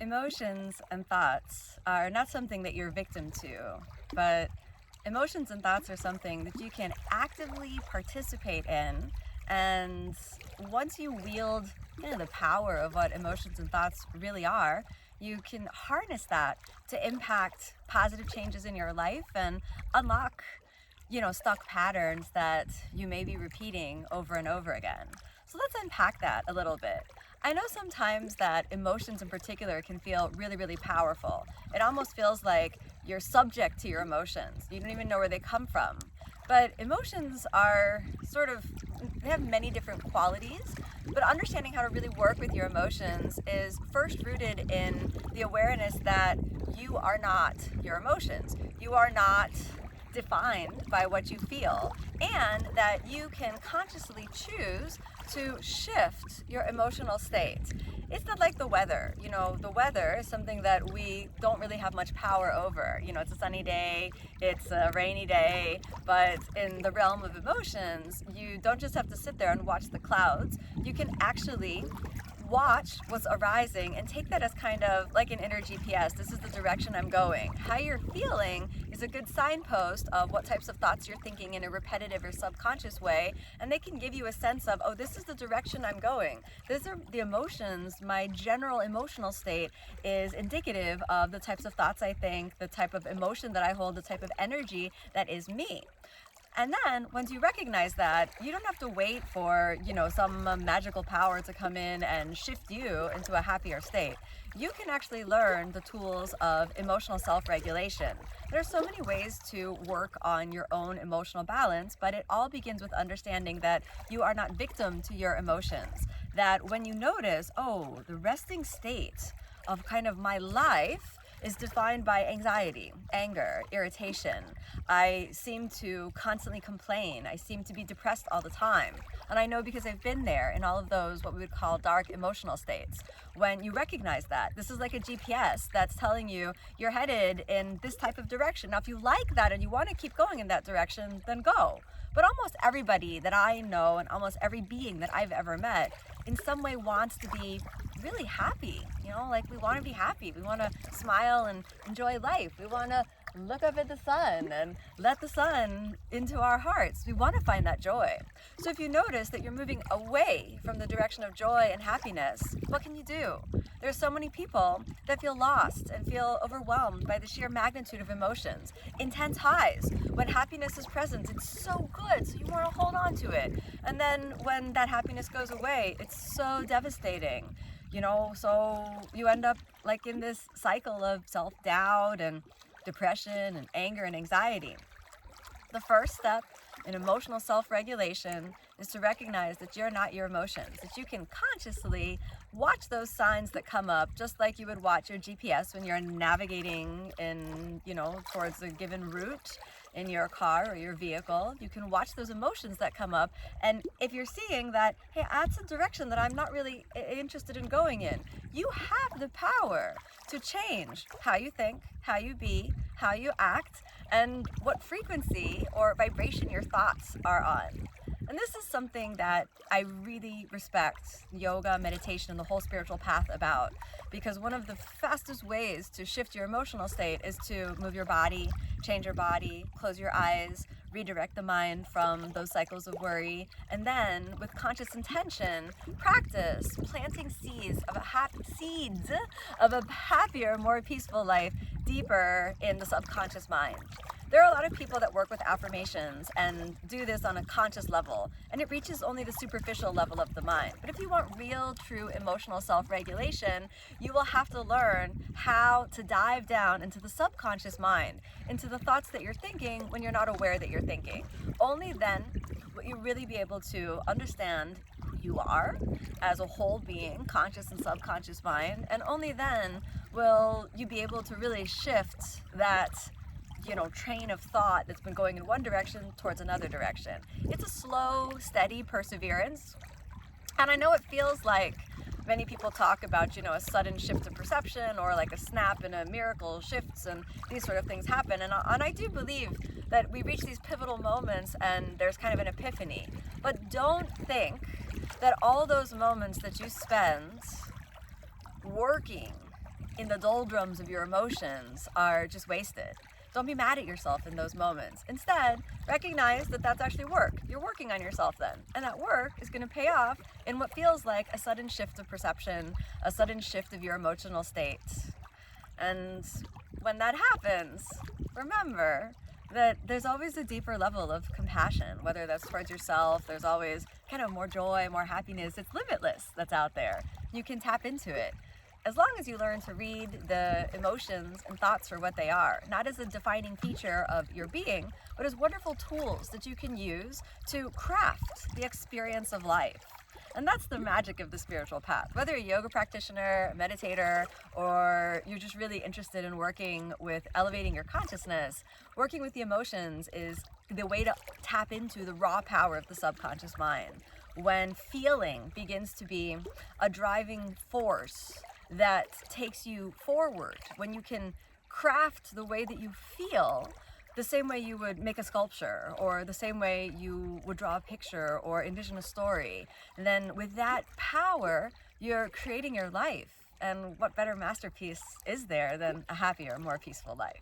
Emotions and thoughts are not something that you're a victim to, but emotions and thoughts are something that you can actively participate in. And once you wield the power of what emotions and thoughts really are, you can harness that to impact positive changes in your life and unlock stuck patterns that you may be repeating over and over again. So let's unpack that a little bit. I know sometimes that emotions in particular can feel really, really powerful. It almost feels like you're subject to your emotions. You don't even know where they come from. But emotions are they have many different qualities, but understanding how to really work with your emotions is first rooted in the awareness that you are not your emotions. You are not defined by what you feel, and that you can consciously choose to shift your emotional state. It's not like the weather. The weather is something that we don't really have much power over. It's a sunny day, it's a rainy day, but in the realm of emotions, you don't just have to sit there and watch the clouds. You can actually watch what's arising and take that as kind of like an inner GPS. This is the direction I'm going. How you're feeling is a good signpost of what types of thoughts you're thinking in a repetitive or subconscious way, and they can give you a sense of, oh, this is the direction I'm going. These are the emotions. My general emotional state is indicative of the types of thoughts I think, the type of emotion that I hold, the type of energy that is me. And then once you recognize that, you don't have to wait for, some magical power to come in and shift you into a happier state. You can actually learn the tools of emotional self-regulation. There are so many ways to work on your own emotional balance, but it all begins with understanding that you are not victim to your emotions. That when you notice, oh, the resting state of kind of my life is defined by anxiety, anger, irritation. I seem to constantly complain. I seem to be depressed all the time. And I know because I've been there in all of those, what we would call dark emotional states. When you recognize that, this is like a GPS that's telling you you're headed in this type of direction. Now, if you like that and you want to keep going in that direction, then go. But almost everybody that I know and almost every being that I've ever met in some way wants to be really happy. Like we want to be happy. We want to smile and enjoy life. We want to look up at the sun and let the sun into our hearts. We want to find that joy. So if you notice that you're moving away from the direction of joy and happiness, what can you do? There's so many people that feel lost and feel overwhelmed by the sheer magnitude of emotions. Intense highs. When happiness is present, it's so good, so you want to hold on to it. And then when that happiness goes away, it's so devastating. So you end up like in this cycle of self-doubt and depression and anger and anxiety. The first step in emotional self-regulation is to recognize that you're not your emotions, that you can consciously watch those signs that come up, just like you would watch your GPS when you're navigating in, towards a given route in your car or your vehicle. You can watch those emotions that come up, and if you're seeing that, hey, that's a direction that I'm not really interested in going in, you have the power to change how you think, how you be, how you act, and what frequency or vibration your thoughts are on. And this is something that I really respect yoga, meditation, and the whole spiritual path about, because one of the fastest ways to shift your emotional state is to move your body, change your body, close your eyes, redirect the mind from those cycles of worry, and then with conscious intention, practice planting seeds of a happier, more peaceful life deeper in the subconscious mind. There are a lot of people that work with affirmations and do this on a conscious level, and it reaches only the superficial level of the mind. But if you want real, true emotional self-regulation, you will have to learn how to dive down into the subconscious mind, into the thoughts that you're thinking when you're not aware that you're thinking. Only then will you really be able to understand who you are as a whole being, conscious and subconscious mind, and only then will you be able to really shift that train of thought that's been going in one direction towards another direction. It's a slow, steady perseverance. And I know it feels like many people talk about, a sudden shift of perception or like a snap and a miracle shifts and these sort of things happen. And I do believe that we reach these pivotal moments and there's kind of an epiphany. But don't think that all those moments that you spend working in the doldrums of your emotions are just wasted. Don't be mad at yourself in those moments. Instead, recognize that that's actually work. You're working on yourself then. And that work is going to pay off in what feels like a sudden shift of perception, a sudden shift of your emotional state. And when that happens, remember that there's always a deeper level of compassion, whether that's towards yourself. There's always kind of more joy, more happiness. It's limitless that's out there. You can tap into it. As long as you learn to read the emotions and thoughts for what they are, not as a defining feature of your being, but as wonderful tools that you can use to craft the experience of life. And that's the magic of the spiritual path. Whether you're a yoga practitioner, a meditator, or you're just really interested in working with elevating your consciousness, working with the emotions is the way to tap into the raw power of the subconscious mind. When feeling begins to be a driving force that takes you forward, when you can craft the way that you feel the same way you would make a sculpture, or the same way you would draw a picture or envision a story, then with that power, you're creating your life. And what better masterpiece is there than a happier, more peaceful life?